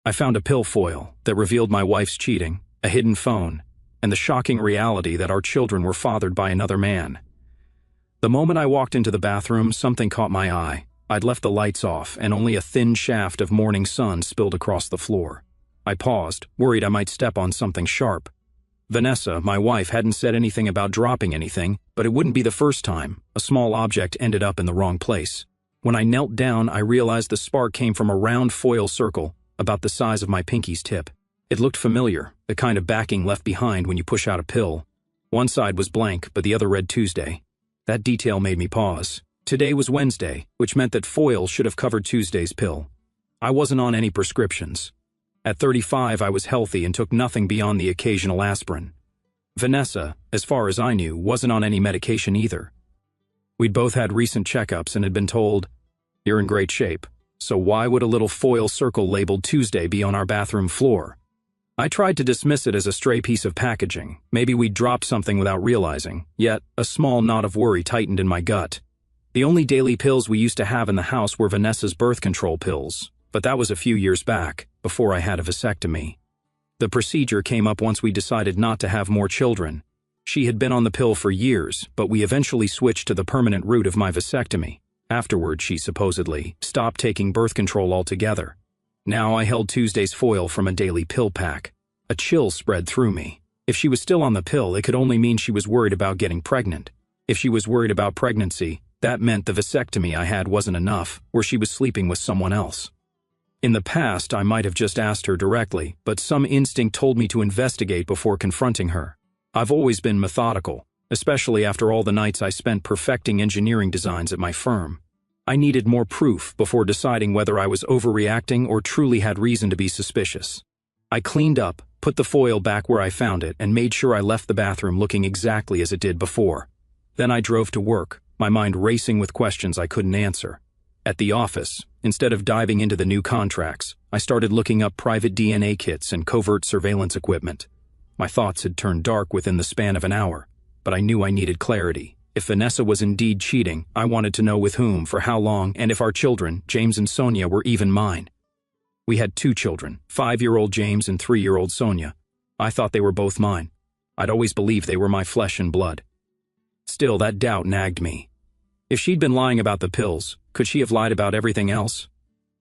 I found a pill foil that revealed my wife's cheating, a hidden phone, and the shocking reality that our children were fathered by another man. The moment I walked into the bathroom, something caught my eye. I'd left the lights off, and only a thin shaft of morning sun spilled across the floor. I paused, worried I might step on something sharp. Vanessa, my wife, hadn't said anything about dropping anything, but it wouldn't be the first time a small object ended up in the wrong place. When I knelt down, I realized the spark came from a round foil circle about the size of my pinky's tip. It looked familiar, the kind of backing left behind when you push out a pill. One side was blank, but the other read Tuesday. That detail made me pause. Today was Wednesday, which meant that foil should have covered Tuesday's pill. I wasn't on any prescriptions. At 35, I was healthy and took nothing beyond the occasional aspirin. Vanessa, as far as I knew, wasn't on any medication either. We'd both had recent checkups and had been told, "You're in great shape, so why would a little foil circle labeled Tuesday be on our bathroom floor?" I tried to dismiss it as a stray piece of packaging. Maybe we'd dropped something without realizing, yet a small knot of worry tightened in my gut. The only daily pills we used to have in the house were Vanessa's birth control pills, but that was a few years back, before I had a vasectomy. The procedure came up once we decided not to have more children. She had been on the pill for years, but we eventually switched to the permanent route of my vasectomy. Afterward, she supposedly stopped taking birth control altogether. Now I held Tuesday's foil from a daily pill pack. A chill spread through me. If she was still on the pill, it could only mean she was worried about getting pregnant. If she was worried about pregnancy, that meant the vasectomy I had wasn't enough, or she was sleeping with someone else. In the past, I might have just asked her directly, but some instinct told me to investigate before confronting her. I've always been methodical, especially after all the nights I spent perfecting engineering designs at my firm. I needed more proof before deciding whether I was overreacting or truly had reason to be suspicious. I cleaned up, put the foil back where I found it, and made sure I left the bathroom looking exactly as it did before. Then I drove to work, my mind racing with questions I couldn't answer. At the office, instead of diving into the new contracts, I started looking up private DNA kits and covert surveillance equipment. My thoughts had turned dark within the span of an hour, but I knew I needed clarity. If Vanessa was indeed cheating, I wanted to know with whom, for how long, and if our children, James and Sonia, were even mine. We had 2 children, 5-year-old James and 3-year-old Sonia. I thought they were both mine. I'd always believed they were my flesh and blood. Still, that doubt nagged me. If she'd been lying about the pills, could she have lied about everything else?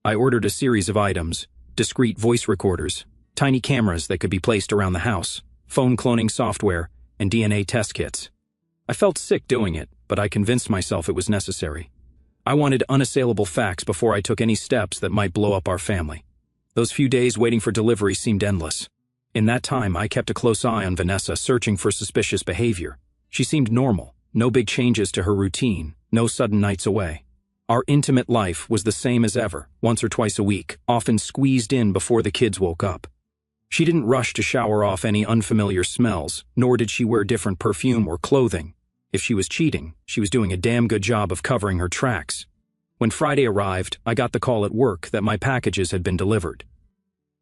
I ordered a series of items: discreet voice recorders, tiny cameras that could be placed around the house, phone cloning software, and DNA test kits. I felt sick doing it, but I convinced myself it was necessary. I wanted unassailable facts before I took any steps that might blow up our family. Those few days waiting for delivery seemed endless. In that time, I kept a close eye on Vanessa, searching for suspicious behavior. She seemed normal, no big changes to her routine, no sudden nights away. Our intimate life was the same as ever, once or twice a week, often squeezed in before the kids woke up. She didn't rush to shower off any unfamiliar smells, nor did she wear different perfume or clothing. If she was cheating, she was doing a damn good job of covering her tracks. When Friday arrived, I got the call at work that my packages had been delivered.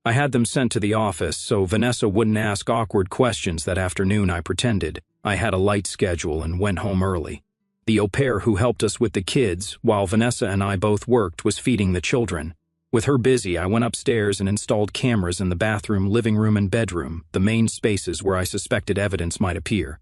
I had them sent to the office so Vanessa wouldn't ask awkward questions that afternoon. I pretended I had a light schedule and went home early. The au pair who helped us with the kids, while Vanessa and I both worked, was feeding the children. With her busy, I went upstairs and installed cameras in the bathroom, living room, and bedroom, the main spaces where I suspected evidence might appear.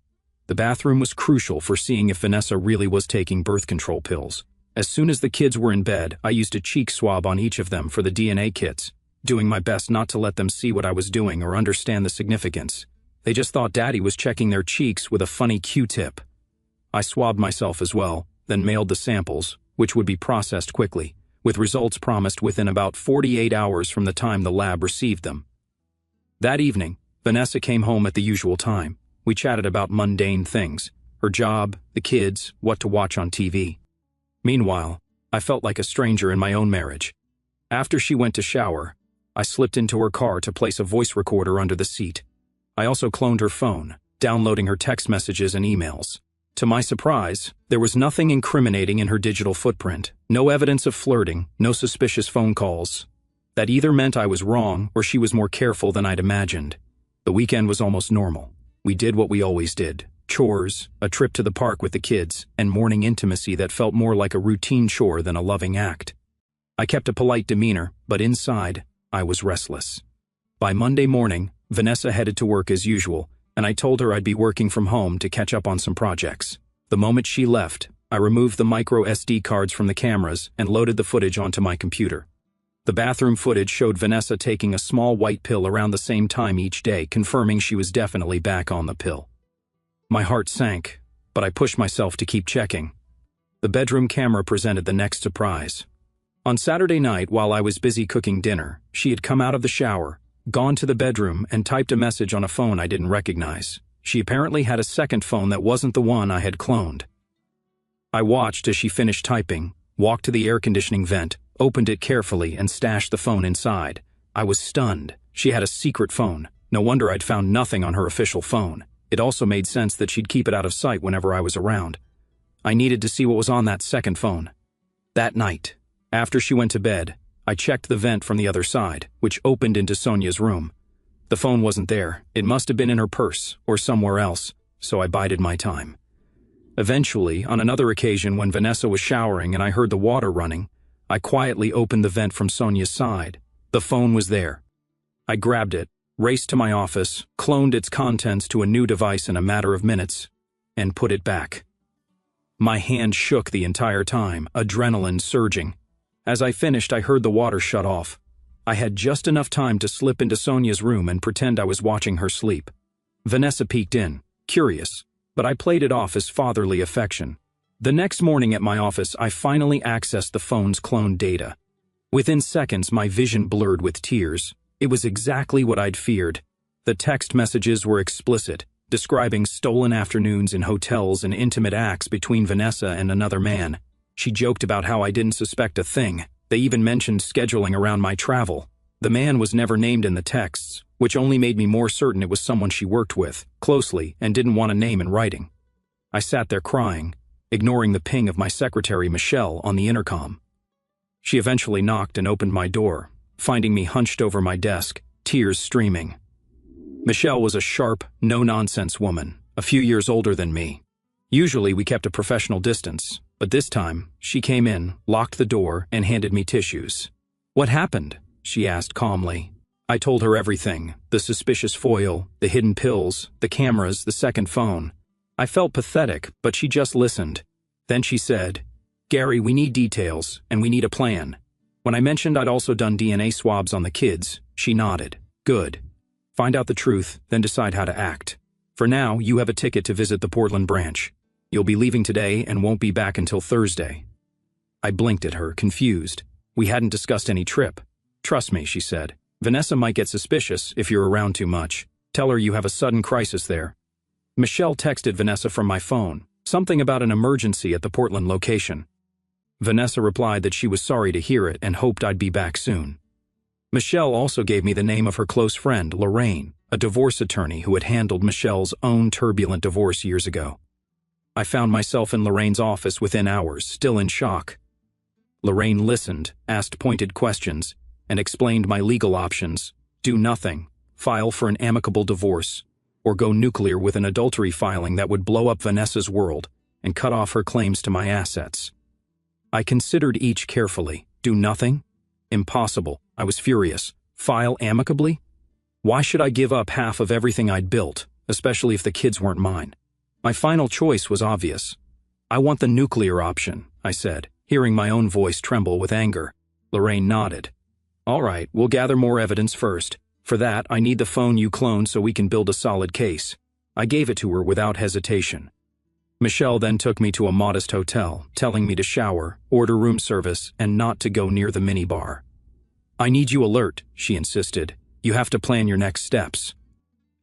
The bathroom was crucial for seeing if Vanessa really was taking birth control pills. As soon as the kids were in bed, I used a cheek swab on each of them for the DNA kits, doing my best not to let them see what I was doing or understand the significance. They just thought Daddy was checking their cheeks with a funny Q-tip. I swabbed myself as well, then mailed the samples, which would be processed quickly, with results promised within about 48 hours from the time the lab received them. That evening, Vanessa came home at the usual time. We chatted about mundane things: her job, the kids, what to watch on TV. Meanwhile, I felt like a stranger in my own marriage. After she went to shower, I slipped into her car to place a voice recorder under the seat. I also cloned her phone, downloading her text messages and emails. To my surprise, there was nothing incriminating in her digital footprint. No evidence of flirting, no suspicious phone calls. That either meant I was wrong or she was more careful than I'd imagined. The weekend was almost normal. We did what we always did: chores, a trip to the park with the kids, and morning intimacy that felt more like a routine chore than a loving act. I kept a polite demeanor, but inside, I was restless. By Monday morning, Vanessa headed to work as usual, and I told her I'd be working from home to catch up on some projects. The moment she left, I removed the micro SD cards from the cameras and loaded the footage onto my computer. The bathroom footage showed Vanessa taking a small white pill around the same time each day, confirming she was definitely back on the pill. My heart sank, but I pushed myself to keep checking. The bedroom camera presented the next surprise. On Saturday night, while I was busy cooking dinner, she had come out of the shower, gone to the bedroom, and typed a message on a phone I didn't recognize. She apparently had a second phone that wasn't the one I had cloned. I watched as she finished typing, walked to the air conditioning vent, opened it carefully, and stashed the phone inside. I was stunned. She had a secret phone. No wonder I'd found nothing on her official phone. It also made sense that she'd keep it out of sight whenever I was around. I needed to see what was on that second phone. That night, after she went to bed, I checked the vent from the other side, which opened into Sonia's room. The phone wasn't there. It must have been in her purse or somewhere else, so I bided my time. Eventually, on another occasion when Vanessa was showering and I heard the water running, I quietly opened the vent from Sonia's side. The phone was there. I grabbed it, raced to my office, cloned its contents to a new device in a matter of minutes, and put it back. My hand shook the entire time, adrenaline surging. As I finished, I heard the water shut off. I had just enough time to slip into Sonia's room and pretend I was watching her sleep. Vanessa peeked in, curious, but I played it off as fatherly affection. The next morning at my office, I finally accessed the phone's cloned data. Within seconds, my vision blurred with tears. It was exactly what I'd feared. The text messages were explicit, describing stolen afternoons in hotels and intimate acts between Vanessa and another man. She joked about how I didn't suspect a thing. They even mentioned scheduling around my travel. The man was never named in the texts, which only made me more certain it was someone she worked with closely and didn't want a name in writing. I sat there crying, ignoring the ping of my secretary Michelle on the intercom. She eventually knocked and opened my door, finding me hunched over my desk, tears streaming. Michelle was a sharp, no-nonsense woman, a few years older than me. Usually we kept a professional distance, but this time she came in, locked the door, and handed me tissues. "What happened?" she asked calmly. I told her everything: the suspicious foil, the hidden pills, the cameras, the second phone. I felt pathetic, but she just listened. Then she said, "Gary, we need details, and we need a plan." When I mentioned I'd also done DNA swabs on the kids, she nodded. "Good. Find out the truth, then decide how to act. For now, you have a ticket to visit the Portland branch. You'll be leaving today and won't be back until Thursday." I blinked at her, confused. We hadn't discussed any trip. "Trust me," she said. "Vanessa might get suspicious if you're around too much. Tell her you have a sudden crisis there." Michelle texted Vanessa from my phone, something about an emergency at the Portland location. Vanessa replied that she was sorry to hear it and hoped I'd be back soon. Michelle also gave me the name of her close friend, Lorraine, a divorce attorney who had handled Michelle's own turbulent divorce years ago. I found myself in Lorraine's office within hours, still in shock. Lorraine listened, asked pointed questions, and explained my legal options: do nothing, file for an amicable divorce, or go nuclear with an adultery filing that would blow up Vanessa's world and cut off her claims to my assets. I considered each carefully. Do nothing? Impossible. I was furious. File amicably? Why should I give up half of everything I'd built, especially if the kids weren't mine? My final choice was obvious. "I want the nuclear option," I said, hearing my own voice tremble with anger. Lorraine nodded. "All right, we'll gather more evidence first. For that, I need the phone you cloned so we can build a solid case." I gave it to her without hesitation. Michelle then took me to a modest hotel, telling me to shower, order room service, and not to go near the minibar. "I need you alert," she insisted. "You have to plan your next steps."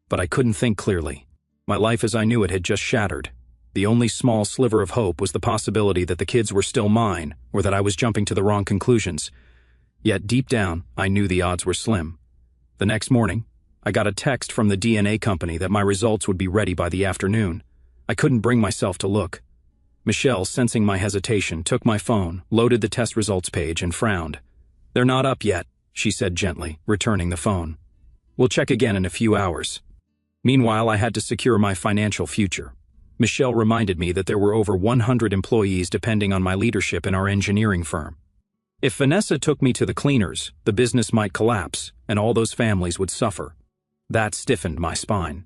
But I couldn't think clearly. My life as I knew it had just shattered. The only small sliver of hope was the possibility that the kids were still mine, or that I was jumping to the wrong conclusions. Yet deep down, I knew the odds were slim. The next morning, I got a text from the DNA company that my results would be ready by the afternoon. I couldn't bring myself to look. Michelle, sensing my hesitation, took my phone, loaded the test results page, and frowned. "They're not up yet," she said gently, returning the phone. "We'll check again in a few hours." Meanwhile, I had to secure my financial future. Michelle reminded me that there were over 100 employees depending on my leadership in our engineering firm. If Vanessa took me to the cleaners, the business might collapse, and all those families would suffer. That stiffened my spine.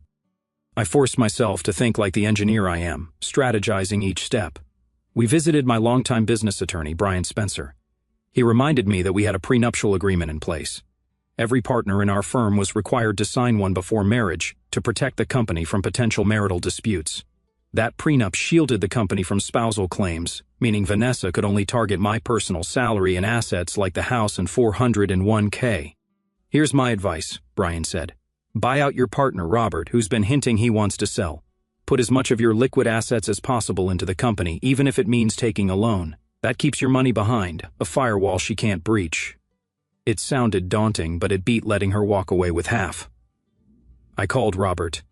I forced myself to think like the engineer I am, strategizing each step. We visited my longtime business attorney, Brian Spencer. He reminded me that we had a prenuptial agreement in place. Every partner in our firm was required to sign one before marriage to protect the company from potential marital disputes. That prenup shielded the company from spousal claims, meaning Vanessa could only target my personal salary and assets like the house and 401k. Here's my advice, Brian said. Buy out your partner, Robert, who's been hinting he wants to sell. Put as much of your liquid assets as possible into the company, even if it means taking a loan. That keeps your money behind, a firewall she can't breach. It sounded daunting, but it beat letting her walk away with half. I called Robert.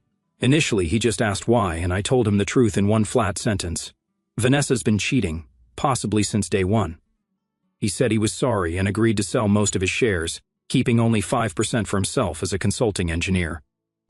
Initially, he just asked why, and I told him the truth in one flat sentence. Vanessa's been cheating, possibly since day one. He said he was sorry and agreed to sell most of his shares, keeping only 5% for himself as a consulting engineer.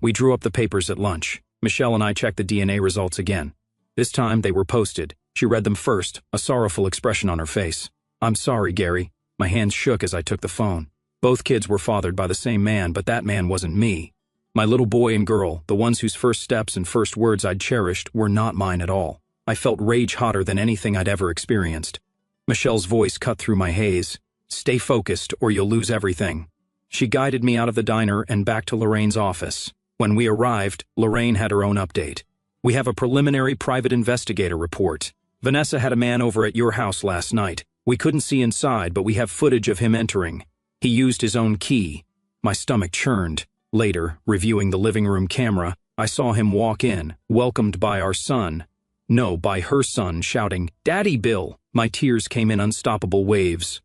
We drew up the papers at lunch. Michelle and I checked the DNA results again. This time, they were posted. She read them first, a sorrowful expression on her face. I'm sorry, Gary. My hands shook as I took the phone. Both kids were fathered by the same man, but that man wasn't me. My little boy and girl, the ones whose first steps and first words I'd cherished, were not mine at all. I felt rage hotter than anything I'd ever experienced. Michelle's voice cut through my haze. Stay focused or you'll lose everything. She guided me out of the diner and back to Lorraine's office. When we arrived, Lorraine had her own update. We have a preliminary private investigator report. Vanessa had a man over at your house last night. We couldn't see inside, but we have footage of him entering. He used his own key. My stomach churned. Later, reviewing the living room camera, I saw him walk in, welcomed by our son. No, by her son, shouting, "Daddy Bill!" My tears came in unstoppable waves.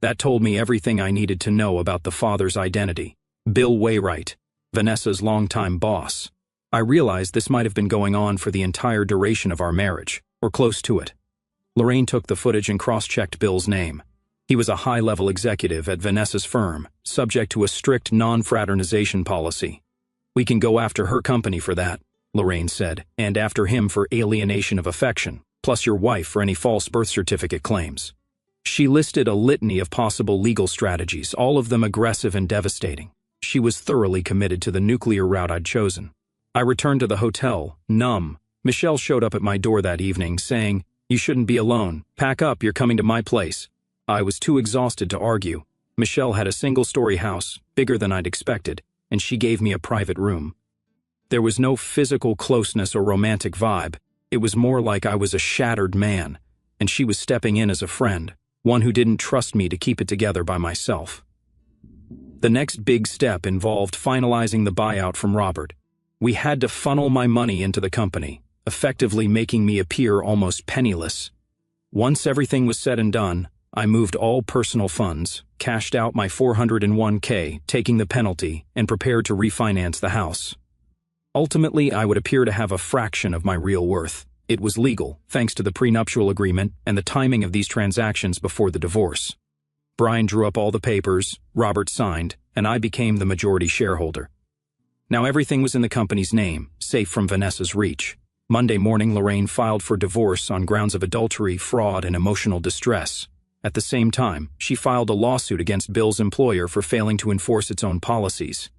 That told me everything I needed to know about the father's identity. Bill Wainwright, Vanessa's longtime boss. I realized this might have been going on for the entire duration of our marriage, or close to it. Lorraine took the footage and cross-checked Bill's name. He was a high-level executive at Vanessa's firm, subject to a strict non-fraternization policy. We can go after her company for that, Lorraine said, and after him for alienation of affection, plus your wife for any false birth certificate claims. She listed a litany of possible legal strategies, all of them aggressive and devastating. She was thoroughly committed to the nuclear route I'd chosen. I returned to the hotel, numb. Michelle showed up at my door that evening, saying, "You shouldn't be alone. Pack up, you're coming to my place." I was too exhausted to argue. Michelle had a single-story house, bigger than I'd expected, and she gave me a private room. There was no physical closeness or romantic vibe. It was more like I was a shattered man, and she was stepping in as a friend, one who didn't trust me to keep it together by myself. The next big step involved finalizing the buyout from Robert. We had to funnel my money into the company, effectively making me appear almost penniless. Once everything was said and done, I moved all personal funds, cashed out my 401k, taking the penalty, and prepared to refinance the house. Ultimately, I would appear to have a fraction of my real worth. It was legal, thanks to the prenuptial agreement and the timing of these transactions before the divorce. Brian drew up all the papers, Robert signed, and I became the majority shareholder. Now everything was in the company's name, safe from Vanessa's reach. Monday morning, Lorraine filed for divorce on grounds of adultery, fraud, and emotional distress. At the same time, she filed a lawsuit against Bill's employer for failing to enforce its own policies.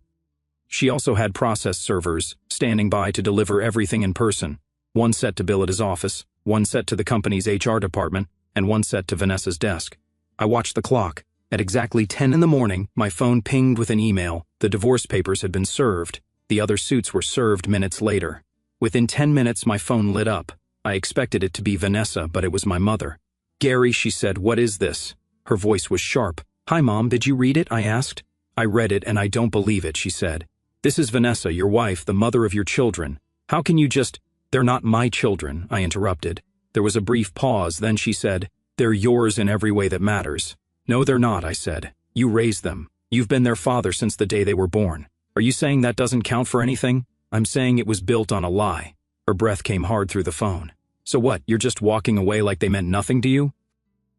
She also had process servers standing by to deliver everything in person, one set to Bill at his office, one set to the company's HR department, and one set to Vanessa's desk. I watched the clock. At exactly 10 in the morning, my phone pinged with an email. The divorce papers had been served. The other suits were served minutes later. Within 10 minutes, my phone lit up. I expected it to be Vanessa, but it was my mother. "Gary," she said, "what is this?" Her voice was sharp. "Hi, Mom, did you read it?" I asked. "I read it, and I don't believe it," she said. "This is Vanessa, your wife, the mother of your children. How can you just—" "They're not my children," I interrupted. There was a brief pause, then she said, "They're yours in every way that matters." "No, they're not," I said. "You raised them. You've been their father since the day they were born. Are you saying that doesn't count for anything?" "I'm saying it was built on a lie." Her breath came hard through the phone. "So what, you're just walking away like they meant nothing to you?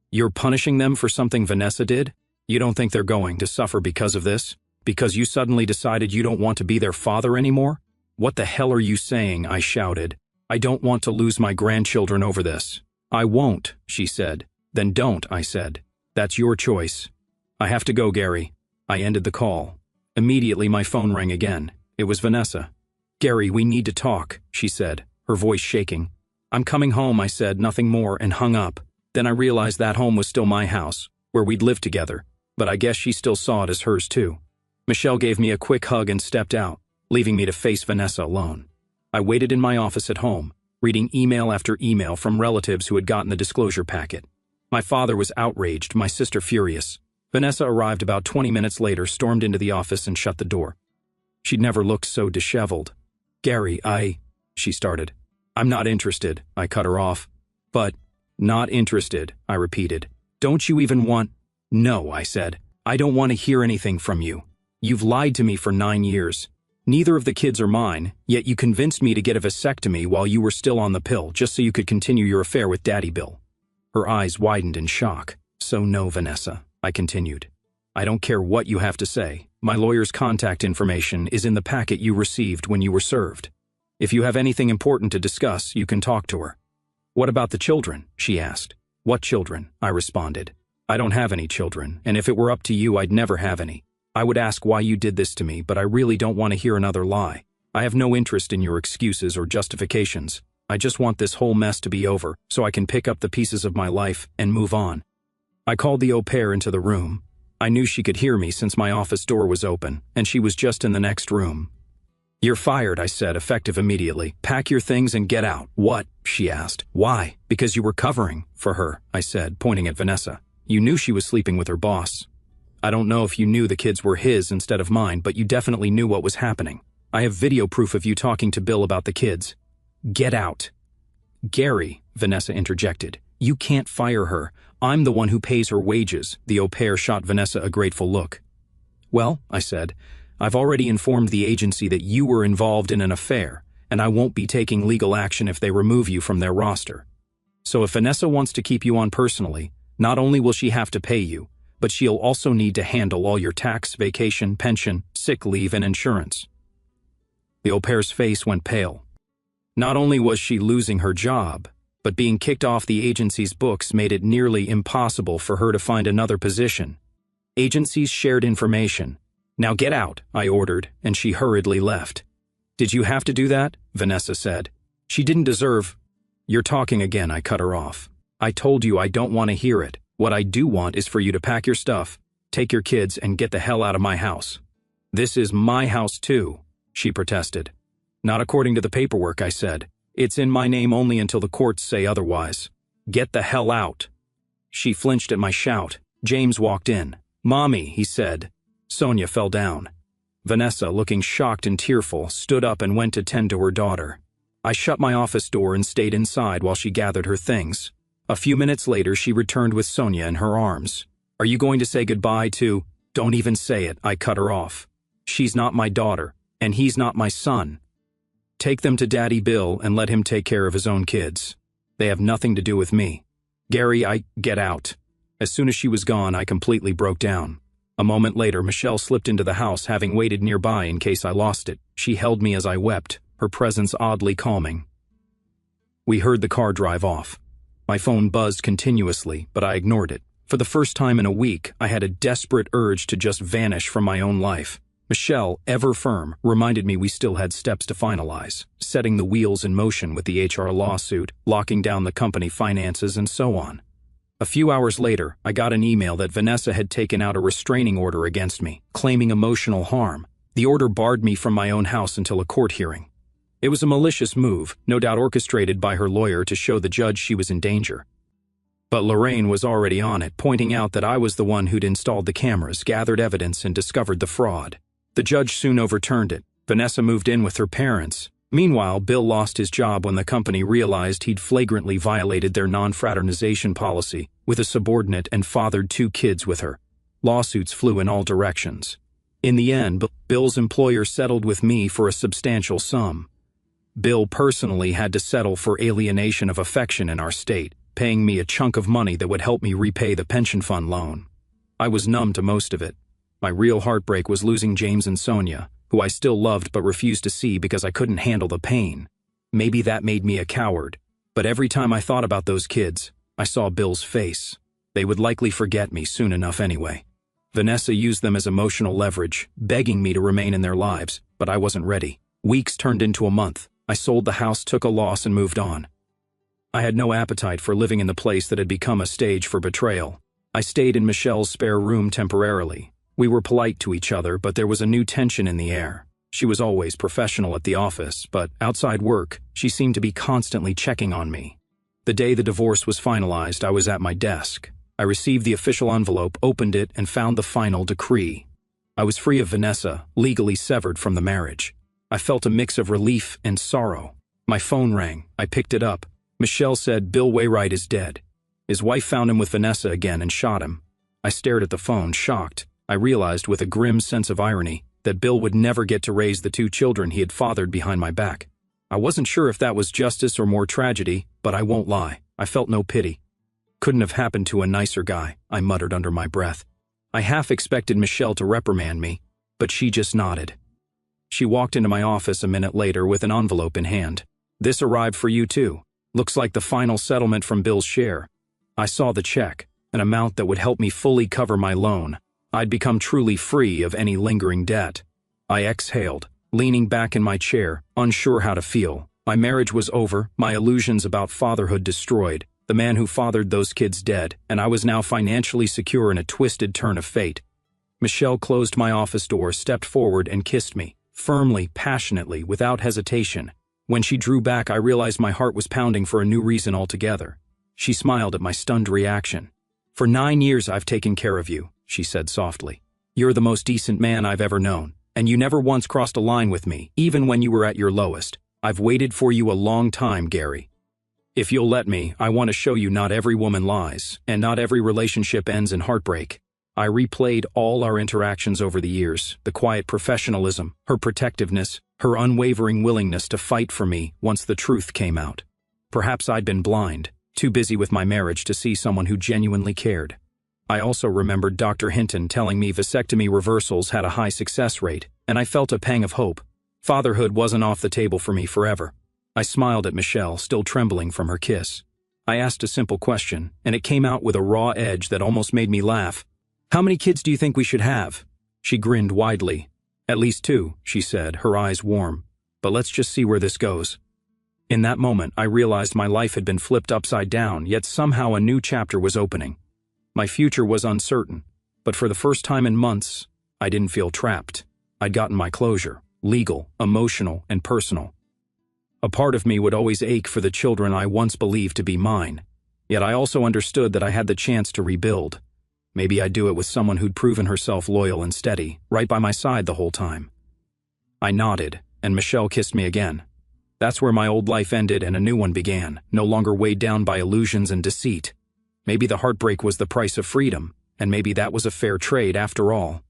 You're punishing them for something Vanessa did? You don't think they're going to suffer because of this? Because you suddenly decided you don't want to be their father anymore? What the hell are you saying?" I shouted. "I don't want to lose my grandchildren over this." "I won't," she said. "Then don't," I said. That's your choice. I have to go, Gary. I ended the call. Immediately my phone rang again. It was Vanessa. Gary, we need to talk, she said, her voice shaking. I'm coming home, I said, nothing more, and hung up. Then I realized that home was still my house, where we'd lived together, but I guess she still saw it as hers too. Michelle gave me a quick hug and stepped out, leaving me to face Vanessa alone. I waited in my office at home, reading email after email from relatives who had gotten the disclosure packet. My father was outraged, my sister furious. Vanessa arrived about 20 minutes later, stormed into the office and shut the door. She'd never looked so disheveled. Gary, she started. I'm not interested, I cut her off. But, not interested, I repeated. Don't you even want… No, I said. I don't want to hear anything from you. You've lied to me for 9 years. Neither of the kids are mine, yet you convinced me to get a vasectomy while you were still on the pill just so you could continue your affair with Daddy Bill. Her eyes widened in shock. So no, Vanessa, I continued. I don't care what you have to say. My lawyer's contact information is in the packet you received when you were served. If you have anything important to discuss, you can talk to her. What about the children? She asked. What children? I responded. I don't have any children, and if it were up to you, I'd never have any. I would ask why you did this to me, but I really don't want to hear another lie. I have no interest in your excuses or justifications. I just want this whole mess to be over, so I can pick up the pieces of my life and move on. I called the au pair into the room. I knew she could hear me since my office door was open, and she was just in the next room. You're fired, I said, effective immediately. Pack your things and get out. What? She asked. Why? Because you were covering for her, I said, pointing at Vanessa. You knew she was sleeping with her boss. I don't know if you knew the kids were his instead of mine, but you definitely knew what was happening. I have video proof of you talking to Bill about the kids. Get out. Gary, Vanessa interjected. You can't fire her. I'm the one who pays her wages. The au pair shot Vanessa a grateful look. Well, I said, I've already informed the agency that you were involved in an affair, and I won't be taking legal action if they remove you from their roster. So if Vanessa wants to keep you on personally, not only will she have to pay you, but she'll also need to handle all your tax, vacation, pension, sick leave, and insurance. The au pair's face went pale. Not only was she losing her job, but being kicked off the agency's books made it nearly impossible for her to find another position. Agencies shared information. Now get out, I ordered, and she hurriedly left. Did you have to do that? Vanessa said. She didn't deserve… You're talking again, I cut her off. I told you I don't want to hear it. What I do want is for you to pack your stuff, take your kids, and get the hell out of my house. This is my house too, she protested. Not according to the paperwork, I said. It's in my name only until the courts say otherwise. Get the hell out. She flinched at my shout. James walked in. Mommy, he said. Sonia fell down. Vanessa, looking shocked and tearful, stood up and went to tend to her daughter. I shut my office door and stayed inside while she gathered her things. A few minutes later, she returned with Sonia in her arms. Are you going to say goodbye to… Don't even say it, I cut her off. She's not my daughter, and he's not my son. Take them to Daddy Bill and let him take care of his own kids. They have nothing to do with me. Gary, get out. As soon as she was gone, I completely broke down. A moment later, Michelle slipped into the house, having waited nearby in case I lost it. She held me as I wept, her presence oddly calming. We heard the car drive off. My phone buzzed continuously, but I ignored it. For the first time in a week, I had a desperate urge to just vanish from my own life. Michelle, ever firm, reminded me we still had steps to finalize, setting the wheels in motion with the HR lawsuit, locking down the company finances, and so on. A few hours later, I got an email that Vanessa had taken out a restraining order against me, claiming emotional harm. The order barred me from my own house until a court hearing. It was a malicious move, no doubt orchestrated by her lawyer to show the judge she was in danger. But Lorraine was already on it, pointing out that I was the one who'd installed the cameras, gathered evidence, and discovered the fraud. The judge soon overturned it. Vanessa moved in with her parents. Meanwhile, Bill lost his job when the company realized he'd flagrantly violated their non-fraternization policy with a subordinate and fathered 2 kids with her. Lawsuits flew in all directions. In the end, Bill's employer settled with me for a substantial sum. Bill personally had to settle for alienation of affection in our state, paying me a chunk of money that would help me repay the pension fund loan. I was numb to most of it. My real heartbreak was losing James and Sonia, who I still loved but refused to see because I couldn't handle the pain. Maybe that made me a coward, but every time I thought about those kids, I saw Bill's face. They would likely forget me soon enough anyway. Vanessa used them as emotional leverage, begging me to remain in their lives, but I wasn't ready. Weeks turned into a month. I sold the house, took a loss, and moved on. I had no appetite for living in the place that had become a stage for betrayal. I stayed in Michelle's spare room temporarily. We were polite to each other, but there was a new tension in the air. She was always professional at the office, but outside work, she seemed to be constantly checking on me. The day the divorce was finalized, I was at my desk. I received the official envelope, opened it, and found the final decree. I was free of Vanessa, legally severed from the marriage. I felt a mix of relief and sorrow. My phone rang. I picked it up. Michelle said Bill Wainwright is dead. His wife found him with Vanessa again and shot him. I stared at the phone, shocked. I realized with a grim sense of irony that Bill would never get to raise the 2 children he had fathered behind my back. I wasn't sure if that was justice or more tragedy, but I won't lie. I felt no pity. Couldn't have happened to a nicer guy, I muttered under my breath. I half expected Michelle to reprimand me, but she just nodded. She walked into my office a minute later with an envelope in hand. This arrived for you too. Looks like the final settlement from Bill's share. I saw the check, an amount that would help me fully cover my loan. I'd become truly free of any lingering debt. I exhaled, leaning back in my chair, unsure how to feel. My marriage was over, my illusions about fatherhood destroyed, the man who fathered those kids dead, and I was now financially secure in a twisted turn of fate. Michelle closed my office door, stepped forward, and kissed me, firmly, passionately, without hesitation. When she drew back, I realized my heart was pounding for a new reason altogether. She smiled at my stunned reaction. For 9 years I've taken care of you, she said softly. You're the most decent man I've ever known, and you never once crossed a line with me, even when you were at your lowest. I've waited for you a long time, Gary. If you'll let me, I want to show you not every woman lies, and not every relationship ends in heartbreak. I replayed all our interactions over the years, the quiet professionalism, her protectiveness, her unwavering willingness to fight for me once the truth came out. Perhaps I'd been blind, too busy with my marriage to see someone who genuinely cared. I also remembered Dr. Hinton telling me vasectomy reversals had a high success rate, and I felt a pang of hope. Fatherhood wasn't off the table for me forever. I smiled at Michelle, still trembling from her kiss. I asked a simple question, and it came out with a raw edge that almost made me laugh. How many kids do you think we should have? She grinned widely. At least 2, she said, her eyes warm. But let's just see where this goes. In that moment, I realized my life had been flipped upside down, yet somehow a new chapter was opening. My future was uncertain, but for the first time in months, I didn't feel trapped. I'd gotten my closure, legal, emotional, and personal. A part of me would always ache for the children I once believed to be mine, yet I also understood that I had the chance to rebuild. Maybe I'd do it with someone who'd proven herself loyal and steady, right by my side the whole time. I nodded, and Michelle kissed me again. That's where my old life ended and a new one began, no longer weighed down by illusions and deceit. Maybe the heartbreak was the price of freedom, and maybe that was a fair trade after all.